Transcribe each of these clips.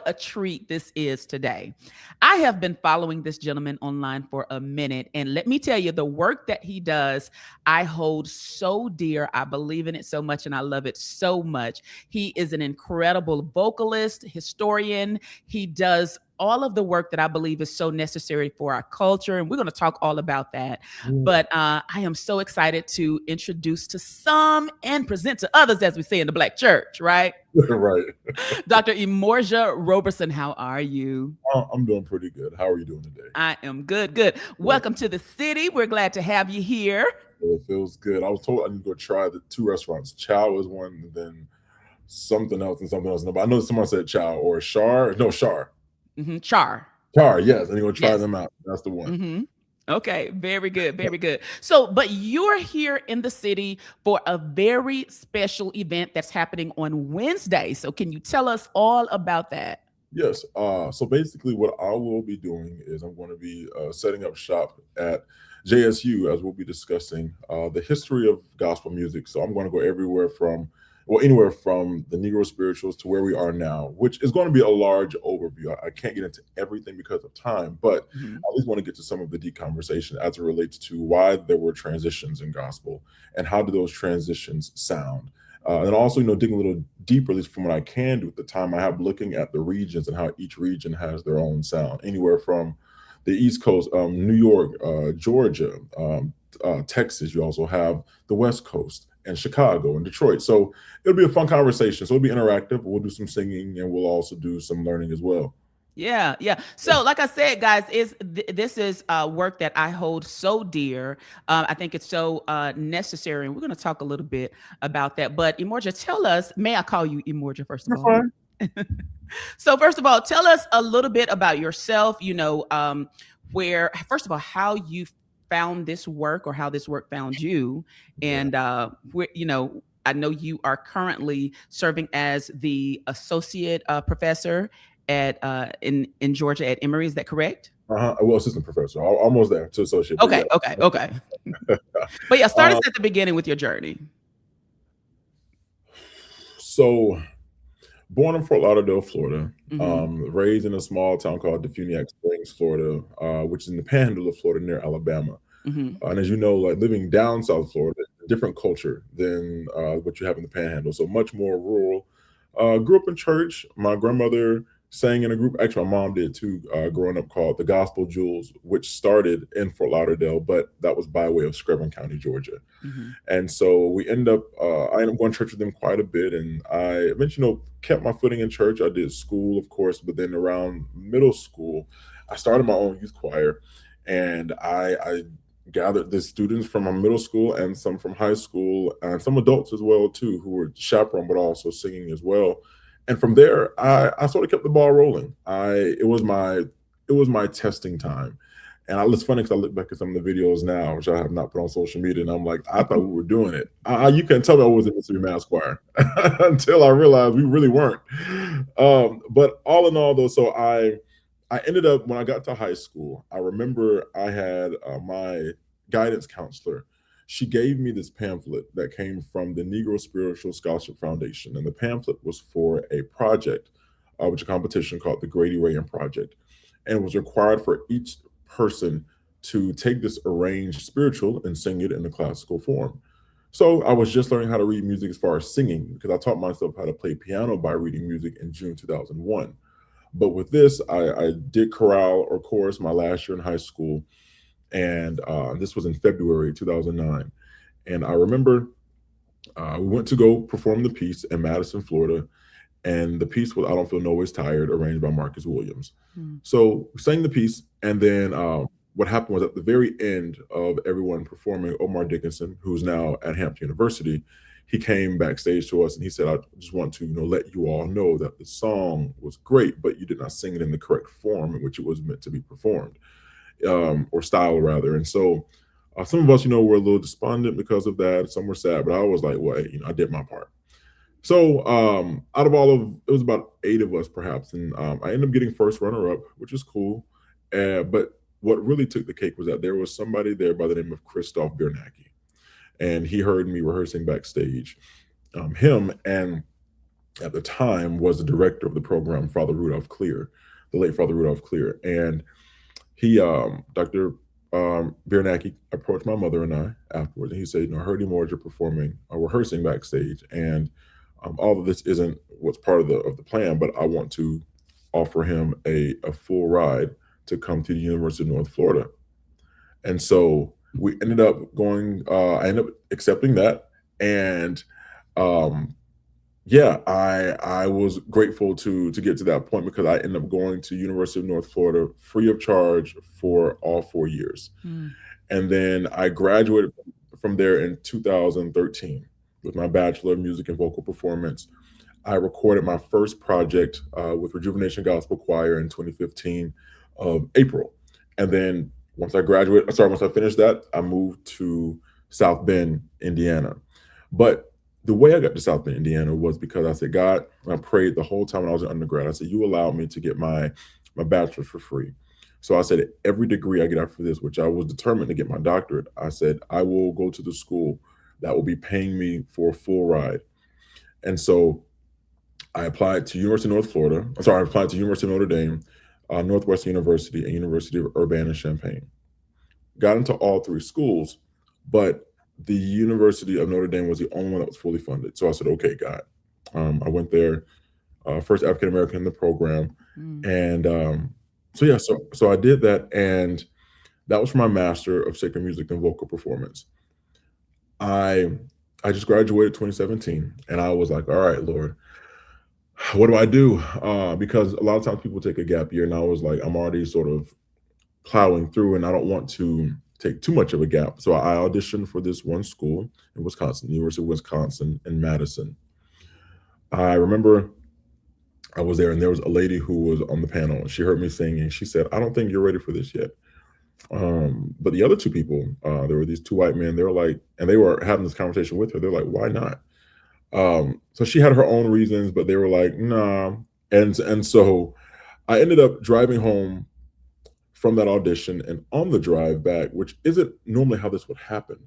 a treat this is today. I have been following this gentleman online for a minute, and let me tell you, the work that he does, I hold so dear. I believe in it so much, and I love it so much. He is an incredible vocalist, historian. He does all of the work that I believe is so necessary for our culture, and we're going to talk all about that. Yeah. But I am so excited to introduce to some and present to others, as we say in the Black church, right? Right. Dr. Emorja Roberson, how are you? I'm doing pretty good. How are you doing today? I am good, good. Good. Welcome to the city. We're glad to have you here. It feels good. I was told I need to go try the two restaurants. Chow is one, and then something else and something else. But I know someone said Chow or Char. No, Char. Char. Char, yes. I need to go try Yes. them out. That's the one. Okay, very good, very good. So, but you're here in the city for a very special event that's happening on Wednesday. So, can you tell us all about that? Yes. So basically, what I will be doing is I'm going to be setting up shop at JSU as we'll be discussing the history of gospel music. So I'm going to go anywhere from the Negro spirituals to where we are now, which is going to be a large overview. I can't get into everything because of time, but Mhm. I at least want to get to some of the deep conversation as it relates to why there were transitions in gospel and how do those transitions sound. And also, digging a little deeper, at least from what I can do at the time I have, looking at the regions and how each region has their own sound. Anywhere from the East Coast, New York, Georgia, Texas. You also have the West Coast and Chicago and Detroit. So it'll be a fun conversation. So it'll be interactive. We'll do some singing and we'll also do some learning as well. Yeah, yeah. So, like I said, guys, this is work that I hold so dear. I think it's so necessary, and we're going to talk a little bit about that. But Emorja, tell us. May I call you Emorja first of You're all? fine. So, first of all, tell us a little bit about yourself. Where first of all, how you found this work, or how this work found you, Yeah. and where I know you are currently serving as the associate professor at in Georgia at Emory. Is that correct? Well, assistant professor, almost there to associate, but yeah. Okay, okay, okay. But yeah, start us uh, at the beginning with your journey. so born in Fort Lauderdale, Florida, Mm-hmm. raised in a small town called Defuniak Springs, Florida, which is in the panhandle of Florida near Alabama. Mm-hmm. And as you know, like living down South Florida, different culture than what you have in the panhandle. So much more rural. Grew up in church. My grandmother sang in a group. Actually, my mom did too, growing up, called the Gospel Jewels, which started in Fort Lauderdale, but that was by way of Screven County, Georgia. Mm-hmm. And so I ended up going to church with them quite a bit. And I eventually, kept my footing in church. I did school, of course, but then around middle school, I started my own youth choir. And I gathered the students from my middle school and some from high school and some adults as well, too, who were chaperone, but also singing as well. And from there, I sort of kept the ball rolling. It was my testing time. And it's funny because I look back at some of the videos now, which I have not put on social media, and I'm like, I thought we were doing it. You can tell me I was in Mississippi Mass Choir until I realized we really weren't. But all in all, though, so I ended up, when I got to high school, I remember I had my guidance counselor. She gave me this pamphlet that came from the Negro Spiritual Scholarship Foundation, and the pamphlet was for a project, which is a competition called the Grady Rayan Project, and it was required for each person to take this arranged spiritual and sing it in the classical form. So I was just learning how to read music as far as singing, because I taught myself how to play piano by reading music in June 2001. But with this, I did chorale or chorus my last year in high school, and this was in February 2009. And I remember we went to go perform the piece in Madison, Florida, and the piece was "I Don't Feel No Ways Tired," arranged by Marcus Williams. So we sang the piece, and then what happened was at the very end of everyone performing, Omar Dickinson, who's now at Hampton University, he came backstage to us and he said, "I just want to, let you all know that the song was great, but you did not sing it in the correct form in which it was meant to be performed, or style rather." And so some of us, were a little despondent because of that. Some were sad, but I was like, "Well, hey, I did my part." So out of it was about 8 of us perhaps, and I ended up getting first runner up, which is cool. But what really took the cake was that there was somebody there by the name of Christoph Biernacki, and he heard me rehearsing backstage. Him and at the time was the director of the program, Father Rudolph Clear, the late Father Rudolph Clear. And he, Dr. Biernacki, approached my mother and I afterwards, and he said, I heard Emorja performing, rehearsing backstage, and all of this isn't what's part of the plan, but I want to offer him a full ride to come to the University of North Florida. And so we ended up going. I ended up accepting that, and um, yeah, I was grateful to get to that point because I ended up going to University of North Florida free of charge for all 4 years, Mm. and then I graduated from there in 2013 with my Bachelor of Music and Vocal Performance. I recorded my first project with Rejuvenation Gospel Choir in 2015 of April, and then once I finished that, I moved to South Bend, Indiana. But the way I got to South Bend, Indiana was because I said, God, and I prayed the whole time when I was an undergrad. I said, you allowed me to get my bachelor's for free. So I said, every degree I get after this, which I was determined to get my doctorate, I said, I will go to the school that will be paying me for a full ride. And so I applied to University of North Florida. I'm sorry, I applied to University of Notre Dame, Northwestern University, and University of Urbana-Champaign. Got into all three schools, but the University of Notre Dame was the only one that was fully funded. So I said, okay, God. I went there, first African American in the program, Mm. and so yeah, so I did that, and that was for my Master of Sacred Music and Vocal Performance. I I just graduated 2017, and I was like, all right, Lord, what do I do? Because a lot of times people take a gap year, and I was like, I'm already sort of plowing through, and I don't want to take too much of a gap. So I auditioned for this one school in Wisconsin, University of Wisconsin in Madison. I remember I was there, and there was a lady who was on the panel, and she heard me singing. She said, I don't think you're ready for this yet. But the other two people, there were these two white men, they were like, and they were having this conversation with her. They're like, why not? So she had her own reasons, but they were like, nah. And so I ended up driving home from that audition, and on the drive back, which isn't normally how this would happen,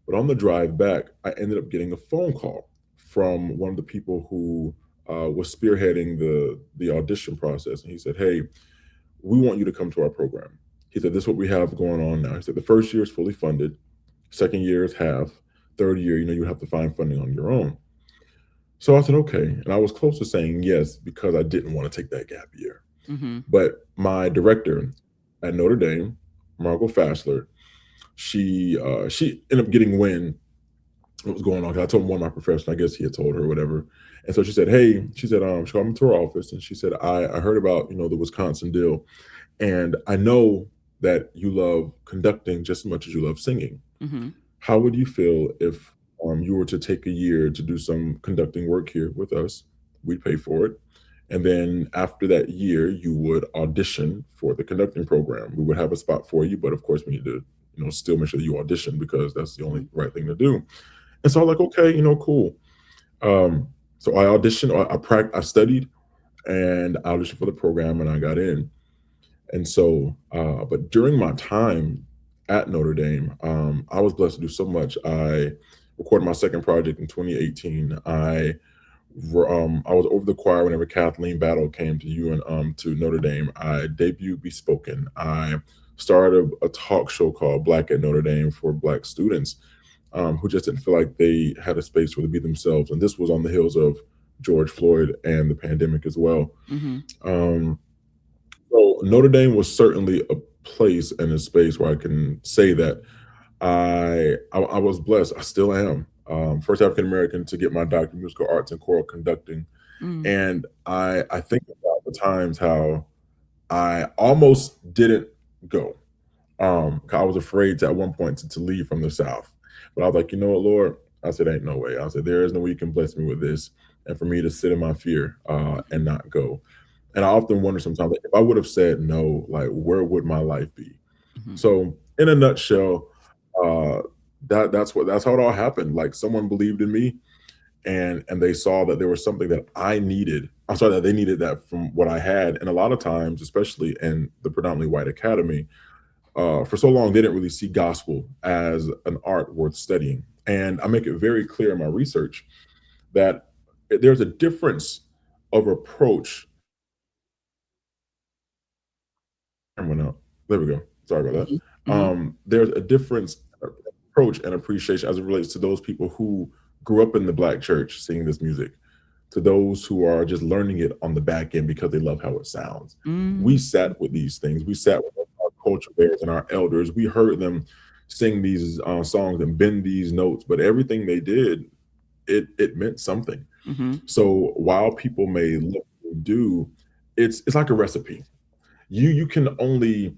but on the drive back, I ended up getting a phone call from one of the people who was spearheading the audition process, and he said, "Hey, we want you to come to our program." He said, "This is what we have going on now." He said, "The first year is fully funded, second year is half, third year, you have to find funding on your own." So I said, "Okay," and I was close to saying yes because I didn't want to take that gap year. Mhm. But my director at Notre Dame, Margot Fassler, she ended up getting wind what was going on. 'Cause I told one of my professors, I guess he had told her or whatever. And so she said, "Hey," she said, she called me to her office, and she said, I heard about, the Wisconsin deal, and I know that you love conducting just as much as you love singing. Mhm. How would you feel if you were to take a year to do some conducting work here with us? We'd pay for it. And then after that year, you would audition for the conducting program. We would have a spot for you, but of course, we need to, still make sure that you audition because that's the only Mhm. right thing to do. And so I was like, okay, cool. Um, so I auditioned, I studied, and I auditioned for the program, and I got in. And so, but during my time at Notre Dame, I was blessed to do so much. I recorded my second project in 2018. I was over the choir whenever Kathleen Battle came to to Notre Dame. I debuted Bespoken. I started a talk show called Black at Notre Dame for Black students who just didn't feel like they had a space where to be themselves. And this was on the heels of George Floyd and the pandemic as well. Mhm. Um, so Notre Dame was certainly a place and a space where I can say that I was blessed. I still am. First African American to get my doctorate in musical arts and choral conducting, Mm. and I think about the times how I almost didn't go. 'Cause I was afraid to, at one point to leave from the South, but I was like, you know what, Lord, I said, ain't no way. I said, there is no way you can bless me with this, and for me to sit in my fear and Mhm. not go. And I often wonder sometimes, like, if I would have said no, like, where would my life be? Mhm. So, in a nutshell, uh, that's how it all happened. Like, someone believed in me, and they saw that there was something that I needed. I saw that they needed that from what I had, and a lot of times, especially in the predominantly white academy, for so long they didn't really see gospel as an art worth studying. And I make it very clear in my research that there's a difference of approach. Went out. There we go. Sorry about Mhm, that. mhm, There's a difference approach and appreciation as it relates to those people who grew up in the black church singing this music, to those who are just learning it on the back end because they love how it sounds. We mm, sat with these things. We sat with our culture bears and our elders. We heard them sing these songs and bend these notes, but everything they did, it meant something. mhm, So while people may look and do, it's like a recipe. You can only,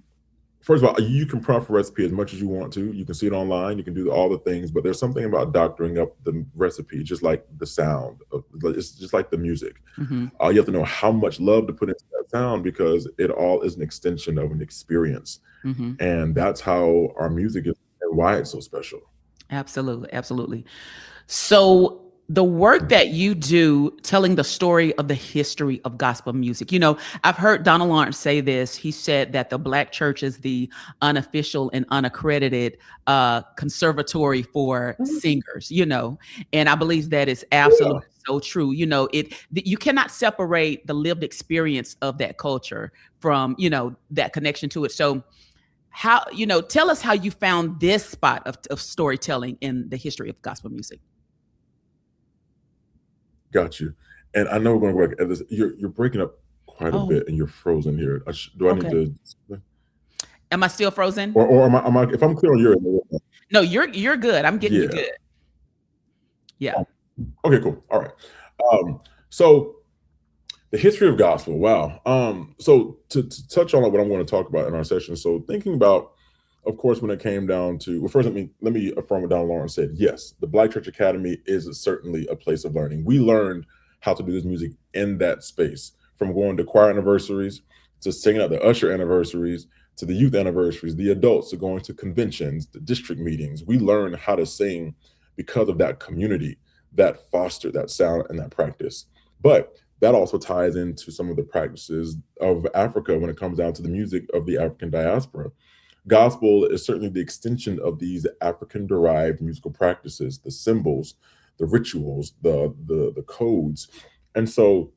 first of all, you can prompt a recipe as much as you want to. You can see it online. You can do all the things, but there's something about doctoring up the recipe, just like the sound. It's just like the music. mhm, You have to know how much love to put into that sound because it all is an extension of an experience, mhm. and that's how our music is and why it's so special. Absolutely, absolutely. So the work that you do telling the story of the history of gospel music. I've heard Donald Lawrence say this. He said that the black church is the unofficial and unaccredited conservatory for singers. And I believe that is Yeah, absolutely so true. You cannot separate the lived experience of that culture from, that connection to it. So how, tell us how you found this spot of storytelling in the history of gospel music. got you. And I know we're going to work at this. You're breaking up quite a Oh, bit, and you're frozen here. Do I need okay. to, Am I still frozen? or am I? If I'm clear on your end, No, you're good. I'm getting you yeah. good. Yeah. Okay, cool. All right. So the history of gospel. Wow. So to touch on what I'm going to talk about in our session. So thinking about, of course, when it came down to, well, first let me affirm what Don Lawrence said. Yes, the Black Church Academy is certainly a place of learning. We learned how to do this music in that space, from going to choir anniversaries to singing at the usher anniversaries to the youth anniversaries, the adults to going to conventions, the district meetings. We learned how to sing because of that community that fostered that sound and that practice. But that also ties into some of the practices of Africa when it comes down to the music of the African diaspora. Gospel is certainly the extension of these African derived musical practices, the symbols, the rituals, the codes. And so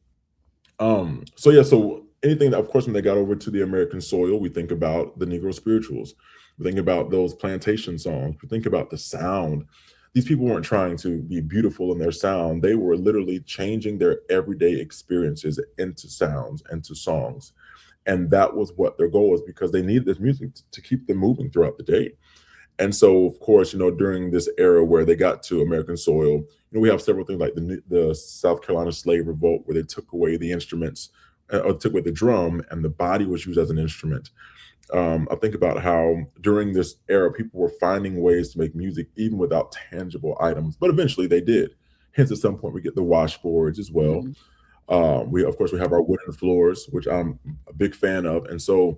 anything that, of course, when they got over to the American soil, we think about the Negro spirituals. We think about those plantation songs. We think about the sound. These people weren't trying to be beautiful in their sound. They were literally changing their everyday experiences into sounds, into songs. And that was what their goal was, because they needed this music to keep them moving throughout the day. And so, of course, during this era where they got to American soil, we have several things like the South Carolina slave revolt, where they took away the instruments, or took away the drum, and the body was used as an instrument. I think about how during this era, people were finding ways to make music even without tangible items, but eventually they did. Hence, at some point, we get the washboards as well. Mhm. We, of course, we have our wooden floors, which I'm a big fan of. And so,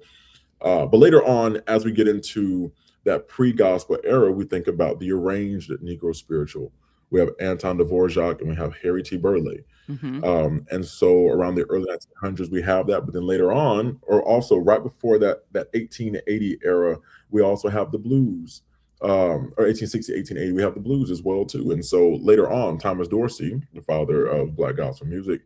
but later on, as we get into that pre-gospel era, we think about the arranged Negro spiritual. We have Anton Dvorak and we have Harry T. Burleigh. Mhm. And so around the early 1900s, we have that. But then later on, or also right before that 1880 era, we also have the blues. Or 1860, 1880, we have the blues as well too. And so later on, Thomas Dorsey, the father of Black gospel music,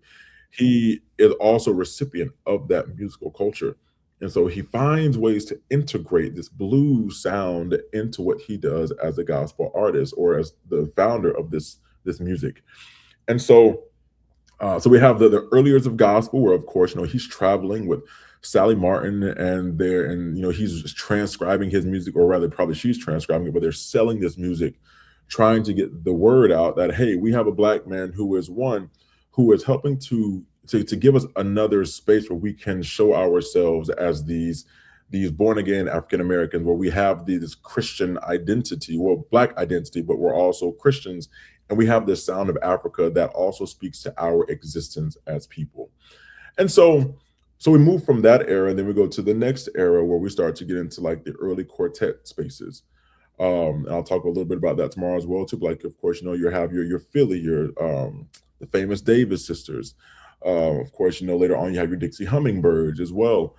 he is also a recipient of that musical culture. And so he finds ways to integrate this blues sound into what he does as a gospel artist or as the founder of this music. And so we have the early years of gospel, where of course he's traveling with Sally Martin, and he's just transcribing his music, or rather probably she's transcribing it, but they're selling this music, trying to get the word out that, hey, we have a Black man who is one who is helping to give us another space where we can show ourselves as these born again African Americans, where we have this Christian identity, well, Black identity, but we're also Christians, and we have this sound of Africa that also speaks to our existence as people. And so we move from that era, and then we go to the next era where we start to get into like the early quartet spaces. And I'll talk a little bit about that tomorrow as well too. But like, of course, you have your Philly, your the famous Davis sisters. Of course, later on you have your Dixie Hummingbirds as well.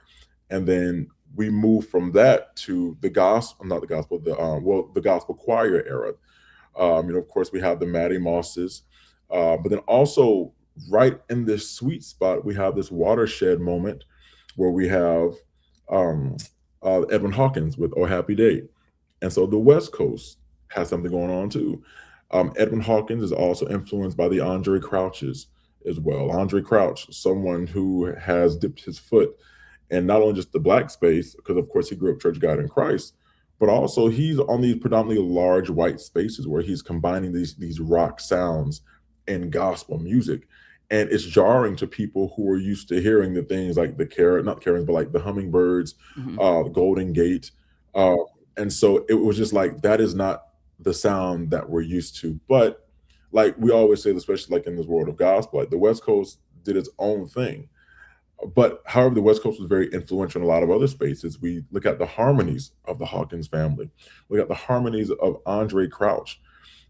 And then we move from that to the gospel, not the gospel, the gospel choir era. Of course, we have the Matty Mosses, but then also right in this sweet spot, we have this watershed moment where we have um, Edwin Hawkins with "Oh Happy Day," and so the West Coast has something going on too. Edwin Hawkins is also influenced by the Andre Crouches as well. Andre Crouch, someone who has dipped his foot in not only just the black space, because of course he grew up Church of God in Christ, but also he's on these predominantly large white spaces where he's combining these rock sounds and gospel music. And it's jarring to people who are used to hearing the things like the carrot, not Karens, but like the hummingbirds, Mhm. Golden Gate. Uh, and so it was just like, that is not the sound that we're used to. But like we always say, especially like in this world of gospel, like the West Coast did its own thing. But however, the West Coast was very influential in a lot of other spaces. We look at the harmonies of the Hawkins family, we got the harmonies of Andre Crouch.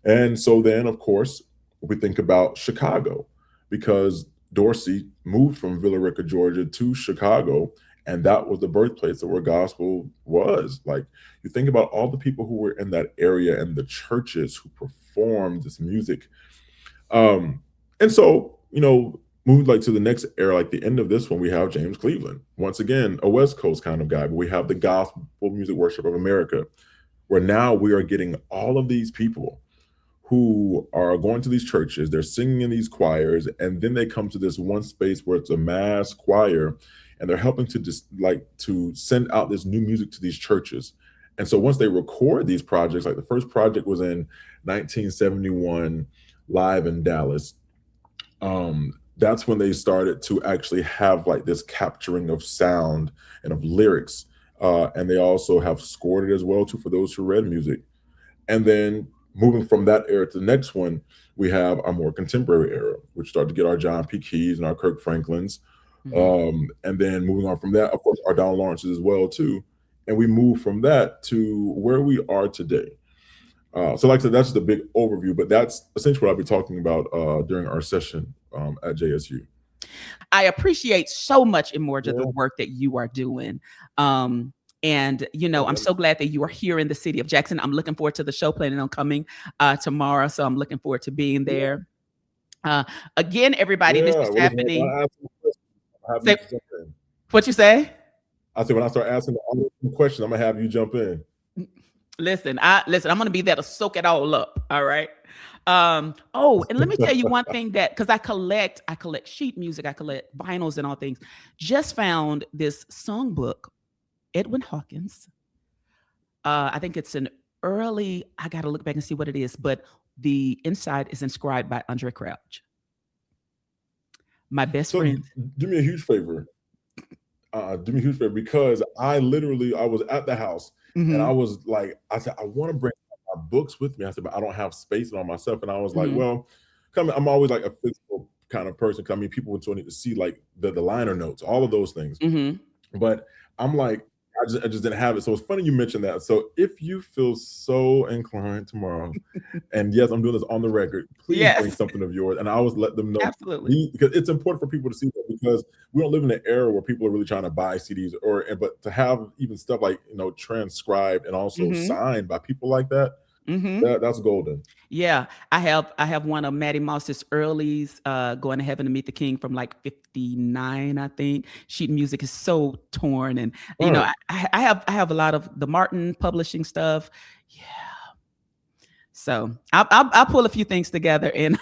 And so then, of course, we think about Chicago because Dorsey moved from Villa Rica, Georgia to Chicago. And that was the birthplace of where gospel was. Like, you think about all the people who were in that area and the churches who performed this music. And so, moving like to the next era, like the end of this one, we have James Cleveland. Once again, a West Coast kind of guy, but we have the Gospel Music Worship of America, where now we are getting all of these people who are going to these churches, they're singing in these choirs, and then they come to this one space where it's a mass choir, and they're helping to just like to send out this new music to these churches. And so once they record these projects, like the first project was in 1971, live in Dallas. That's when they started to actually have like this capturing of sound and of lyrics. And they also have scored it as well too for those who read music. And then moving from that era to the next one, we have our more contemporary era, which started to get our John P. Keys and our Kirk Franklins. Mhm. And then moving on from that, of course, our Donald Lawrences as well too. And we move from that to where we are today. So, like I said, that's the big overview, but that's essentially what I'll be talking about during our session at JSU. I appreciate so much, Emorja, the Yeah, work that you are doing. And I'm yeah, so glad that you are here in the city of Jackson. I'm looking forward to the show planning on coming tomorrow. So I'm looking forward to being yeah. there. Uh, Again, everybody, this Yeah. is Well, listen, when happening. I ask you a question, I'll have you Say jump in. what you say. I said, when I start asking all the questions, I'm going to have you jump in. Listen. I'm gonna be there to soak it all up. All right. Oh, and let me tell you one thing that because I collect sheet music, I collect vinyls and all things. Just found this songbook, Edwin Hawkins. I think it's an early. I got to look back and see what it is, but the inside is inscribed by Andre Crouch, my best So friend. do me a huge favor. Do me a huge favor because I was at the house and I Hmm. was like, I said, I want to bring my books with me. I said, but I don't have space on myself. And I was like, Hmm. well, I'm always like a physical kind of person. 'Cause I mean, people would still need to see like the liner notes, all of those things. Hmm. But I'm like, I just didn't have it. So it's funny you mentioned that. So if you feel so inclined tomorrow, and yes, I'm doing this on the record, please bring Yes, something of yours. And I always let them know absolutely. because it's important for people to see that because we don't live in an era where people are really trying to buy CDs but to have even stuff like transcribed and also Hmm. signed by people like that, Hmm. that's golden. Yeah, I have one of Maddie Moss's earlies, "Going to Heaven to Meet the King" from like '59, I think. Sheet music is so torn, and All right. I have a lot of the Martin Publishing stuff. Yeah, so I'll pull a few things together and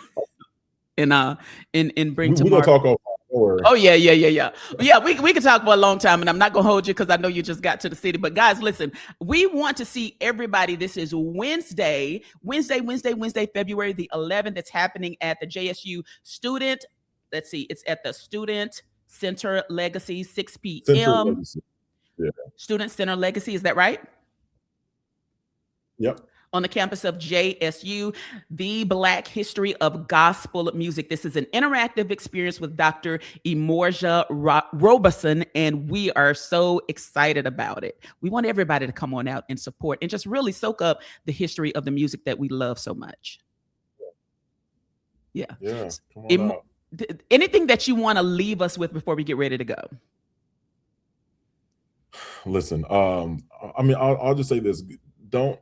bring We're gonna tomorrow. talk offline. Don't worry. Oh yeah, yeah, yeah, yeah. Yeah, we can talk for a long time, and I'm not gonna hold you because I know you just got to the city. But guys, listen, we want to see everybody. This is Wednesday, February the 11th. It's happening at the JSU student. Let's see, it's at the Student Center Legacy, 6 Center p.m. legacy. Yeah. Student Center Legacy. Is that right? Yep. On the campus of JSU, the Black History of Gospel Music. This is an interactive experience with Dr. Emorja Roberson, and we are so excited about it. We want everybody to come on out and support and just really soak up the history of the music that we love so much. Yeah. Yeah. Come on Em- out. Anything that you want to leave us with before we get ready to go? Listen, I mean, I'll just say this. Don't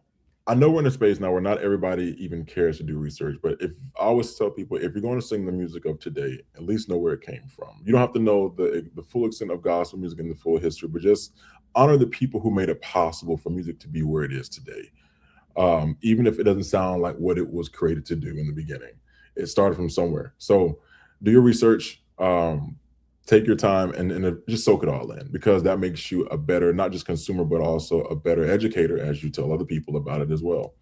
I know we're in a space now where not everybody even cares to do research, but if I always tell people, if you're going to sing the music of today, at least know where it came from. You don't have to know the full extent of gospel music and the full history, but just honor the people who made it possible for music to be where it is today. Even if it doesn't sound like what it was created to do in the beginning, it started from somewhere. So do your research. Take your time and just soak it all in, because that makes you a better, not just consumer, but also a better educator as you tell other people about it as well.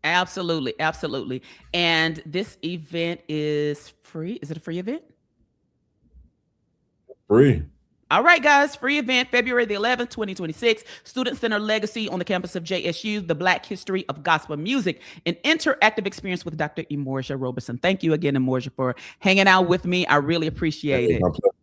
Absolutely, absolutely. And this event is free. Is it a free event? Free. All right, guys, free event February the 11th, 2026. Student Center Legacy on the campus of JSU, the Black History of Gospel Music, an interactive experience with Dr. Emorja Roberson. Thank you again, Emorja, for hanging out with me. I really appreciate Hey, it. my pleasure.